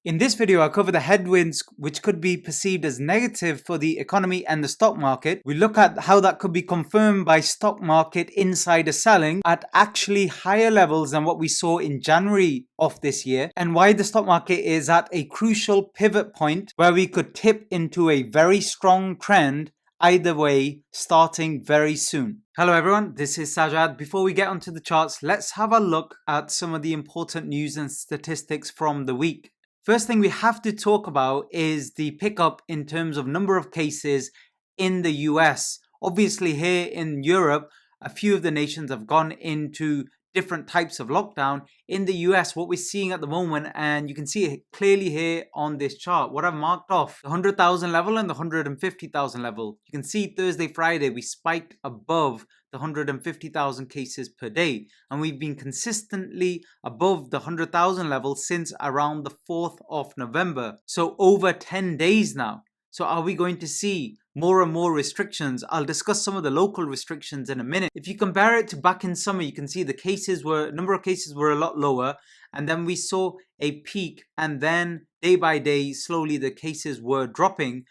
In this video, I cover the headwinds which could be perceived as negative for the economy and the stock market. We look at how that could be confirmed by stock market insider selling at actually higher levels than what we saw in January of this year, and why the stock market is at a crucial pivot point where we could tip into a very strong trend either way starting very soon. Hello everyone, this is Sajad. Before we get onto the charts, let's have a look at some of the important news and statistics from the week. First thing we have to talk about is the pickup in terms of number of cases in the US. Obviously here in Europe, a few of the nations have gone into different types of lockdown. In the US, what we're seeing at the moment, and you can see it clearly here on this chart, what I've marked off, the 100,000 level and the 150,000 level. You can see Thursday, Friday, we spiked above the 150,000 cases per day, and we've been consistently above the 100,000 level since around the 4th of November. So over 10 days now. So are we going to see more and more restrictions? I'll discuss some of the local restrictions in a minute. If you compare it to back in summer, you can see the number of cases were a lot lower, and then we saw a peak, and then day by day, slowly the cases were dropping.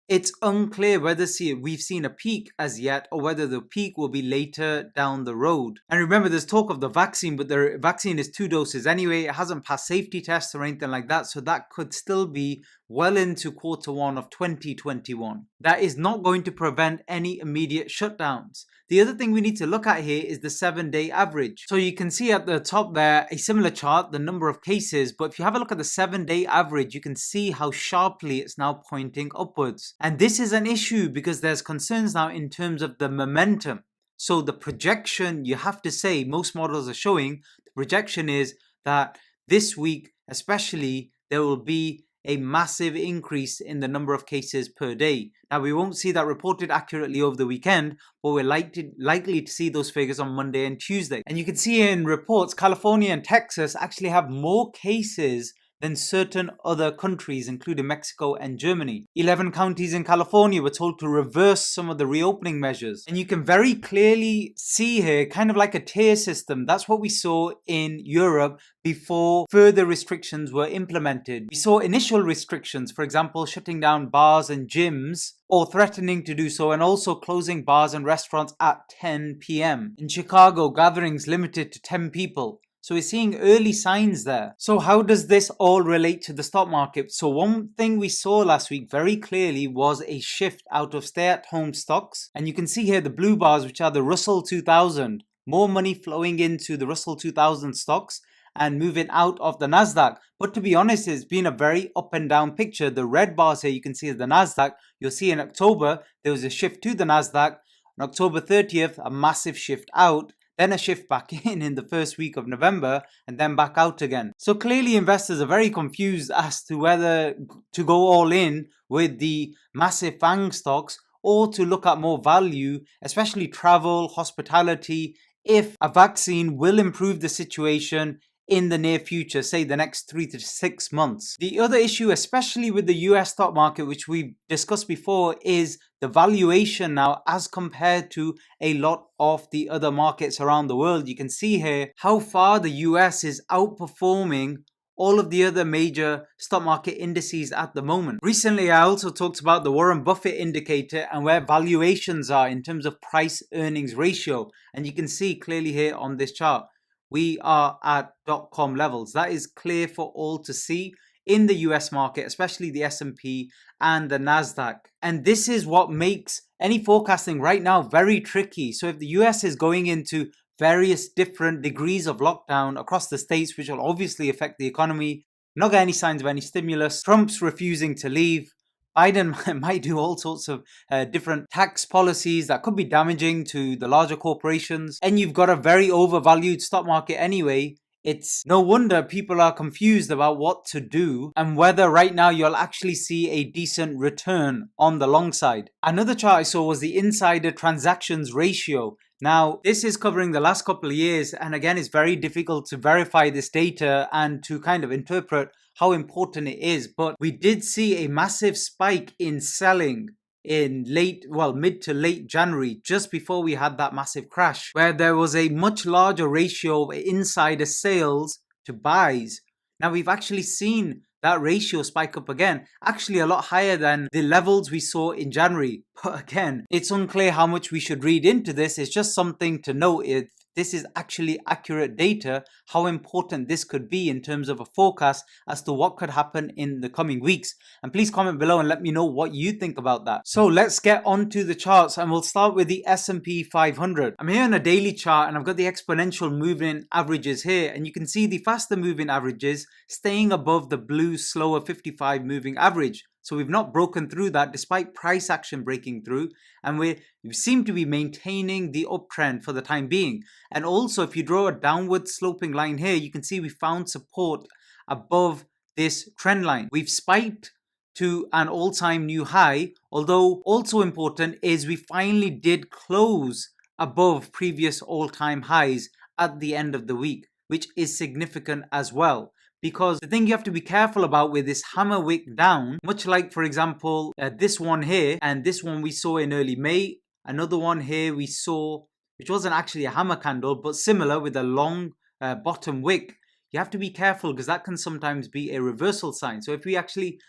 It's unclear whether we've seen a peak as yet or whether the peak will be later down the road. And remember, there's talk of the vaccine, but the vaccine is 2 doses anyway. It hasn't passed safety tests or anything like that, so that could still be well into Q1 of 2021. That is not going to prevent any immediate shutdowns. The other thing we need to look at here is the 7-day average. So you can see at the top there a similar chart, the number of cases, but if you have a look at the 7-day average, you can see how sharply it's now pointing upwards. And this is an issue because there's concerns now in terms of the momentum. So the projection, you have to say, most models are showing, the projection is that this week especially, there will be a massive increase in the number of cases per day. Now, we won't see that reported accurately over the weekend, but we're likely to see those figures on Monday and Tuesday. And you can see in reports, California and Texas actually have more cases than certain other countries, including Mexico and Germany. 11 counties in California were told to reverse some of the reopening measures. And you can very clearly see here, kind of like a tier system. That's what we saw in Europe before further restrictions were implemented. We saw initial restrictions, for example, shutting down bars and gyms, or threatening to do so, and also closing bars and restaurants at 10 p.m. In Chicago, gatherings limited to 10 people. So we're seeing early signs there. So how does this all relate to the stock market? So one thing we saw last week very clearly was a shift out of stay-at-home stocks. And you can see here the blue bars, which are the Russell 2000. More money flowing into the Russell 2000 stocks and moving out of the Nasdaq. But to be honest, it's been a very up and down picture. The red bars here you can see is the Nasdaq. You'll see in October, there was a shift to the Nasdaq. On October 30th, a massive shift out. Then a shift back in the first week of November, and then back out again. So clearly investors are very confused as to whether to go all in with the massive FANG stocks or to look at more value, especially travel, hospitality, if a vaccine will improve the situation in the near future, say the next 3 to 6 months. The other issue, especially with the US stock market, which we've discussed before, is the valuation now as compared to a lot of the other markets around the world. You can see here how far the US is outperforming all of the other major stock market indices at the moment. Recently, I also talked about the Warren Buffett indicator and where valuations are in terms of price earnings ratio. And you can see clearly here on this chart, we are at .com levels. That is clear for all to see in the US market, especially the S&P and the Nasdaq. And this is what makes any forecasting right now very tricky. So if the US is going into various different degrees of lockdown across the states, which will obviously affect the economy, not got any signs of any stimulus, Trump's refusing to leave, Biden might do all sorts of different tax policies that could be damaging to the larger corporations, and you've got a very overvalued stock market anyway. It's no wonder people are confused about what to do and whether right now you'll actually see a decent return on the long side. Another chart I saw was the insider transactions ratio. Now, this is covering the last couple of years, and again, it's very difficult to verify this data and to kind of interpret how important it is. But we did see a massive spike in selling in mid to late January, just before we had that massive crash, where there was a much larger ratio of insider sales to buys. Now we've actually seen that ratio spike up again, actually a lot higher than the levels we saw in January. But again, it's unclear how much we should read into this. It's just something to note. If this is actually accurate data, how important this could be in terms of a forecast as to what could happen in the coming weeks. And please comment below and let me know what you think about that. So let's get on to the charts, and we'll start with the S&P 500. I'm here on a daily chart and I've got the exponential moving averages here, and you can see the faster moving averages staying above the blue slower 55 moving average. So we've not broken through that despite price action breaking through, and we seem to be maintaining the uptrend for the time being. And also, if you draw a downward sloping line here, you can see we found support above this trend line. We've spiked to an all-time new high, although also important is we finally did close above previous all-time highs at the end of the week, which is significant as well. Because the thing you have to be careful about with this hammer wick down, much like, for example, this one here, and this one we saw in early May, another one here we saw, which wasn't actually a hammer candle, but similar with a long bottom wick. You have to be careful because that can sometimes be a reversal sign. So if we actually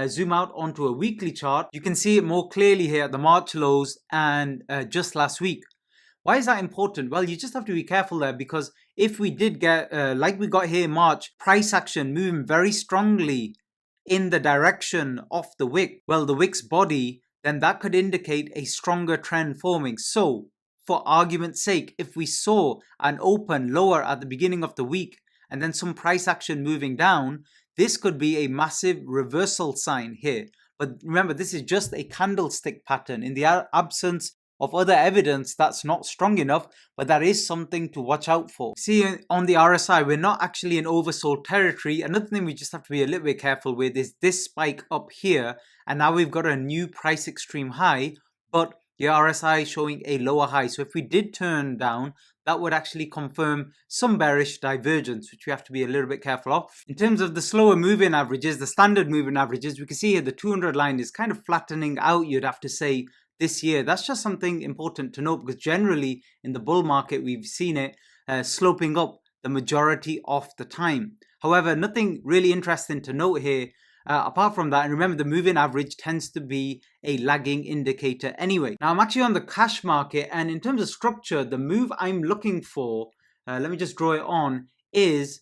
zoom out onto a weekly chart, you can see it more clearly here at the March lows and just last week. Why is that important? Well, you just have to be careful there, because if we did get, like we got here in March, price action moving very strongly in the direction of the wick, well, the wick's body, then that could indicate a stronger trend forming. So, for argument's sake, if we saw an open lower at the beginning of the week and then some price action moving down, this could be a massive reversal sign here. But remember, this is just a candlestick pattern. In the absence of other evidence, that's not strong enough, but that is something to watch out for. See, on the RSI, we're not actually in oversold territory. Another thing we just have to be a little bit careful with is this spike up here, and now we've got a new price extreme high, but the RSI is showing a lower high. So if we did turn down, that would actually confirm some bearish divergence, which we have to be a little bit careful of. In terms of the slower moving averages, the standard moving averages, we can see here the 200 line is kind of flattening out, you'd have to say, this year. That's just something important to note, because generally in the bull market we've seen it sloping up the majority of the time. However, nothing really interesting to note here apart from that. And remember, the moving average tends to be a lagging indicator anyway. Now I'm actually on the cash market, and in terms of structure, the move I'm looking for, let me just draw it on, is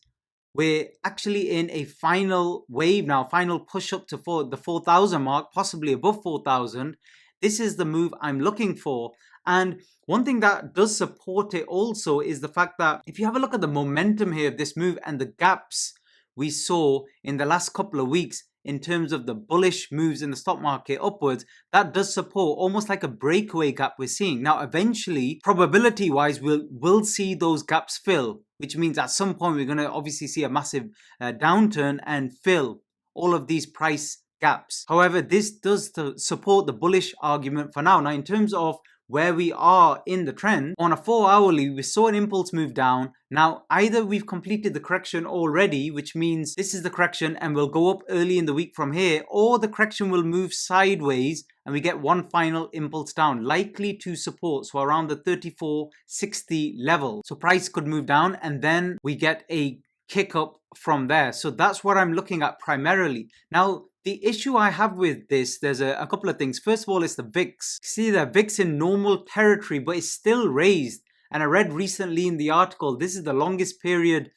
we're actually in a final wave now, final push up to the 4,000 mark, possibly above 4,000. This is the move I'm looking for. And one thing that does support it also is the fact that if you have a look at the momentum here of this move and the gaps we saw in the last couple of weeks in terms of the bullish moves in the stock market upwards, that does support almost like a breakaway gap we're seeing. Now, eventually, probability wise, we'll see those gaps fill, which means at some point we're going to obviously see a massive downturn and fill all of these price gaps. However, this does support the bullish argument for now. Now, in terms of where we are in the trend, on a 4-hourly, we saw an impulse move down. Now, either we've completed the correction already, which means this is the correction and we'll go up early in the week from here, or the correction will move sideways and we get one final impulse down, likely to support, so around the 34.60 level. So price could move down and then we get a kick up from there. So that's what I'm looking at primarily. Now, the issue I have with this, there's a couple of things. First of all, it's the VIX. See, the VIX in normal territory, but it's still raised. And I read recently in the article, this is the longest period,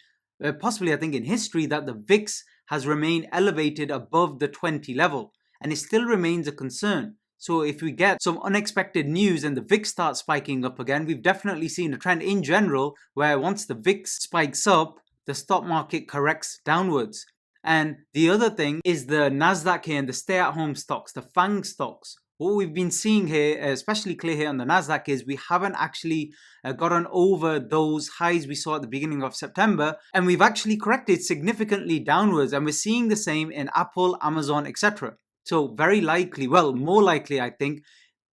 possibly I think in history, that the VIX has remained elevated above the 20 level. And it still remains a concern. So if we get some unexpected news and the VIX starts spiking up again, we've definitely seen a trend in general where once the VIX spikes up, the stock market corrects downwards. And the other thing is the Nasdaq here and the stay-at-home stocks, the FANG stocks. What we've been seeing here, especially clear here on the Nasdaq, is we haven't actually gotten over those highs we saw at the beginning of September, and we've actually corrected significantly downwards, and we're seeing the same in Apple, Amazon, etc. So very likely, well, more likely I think,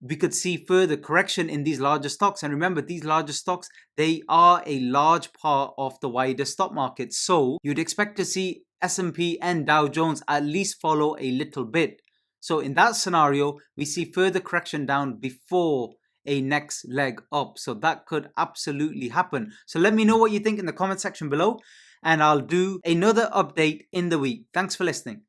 we could see further correction in these larger stocks. And remember, these larger stocks, they are a large part of the wider stock market. So you'd expect to see S&P and Dow Jones at least follow a little bit. So in that scenario, we see further correction down before a next leg up. So that could absolutely happen. So let me know what you think in the comment section below, and I'll do another update in the week. Thanks for listening.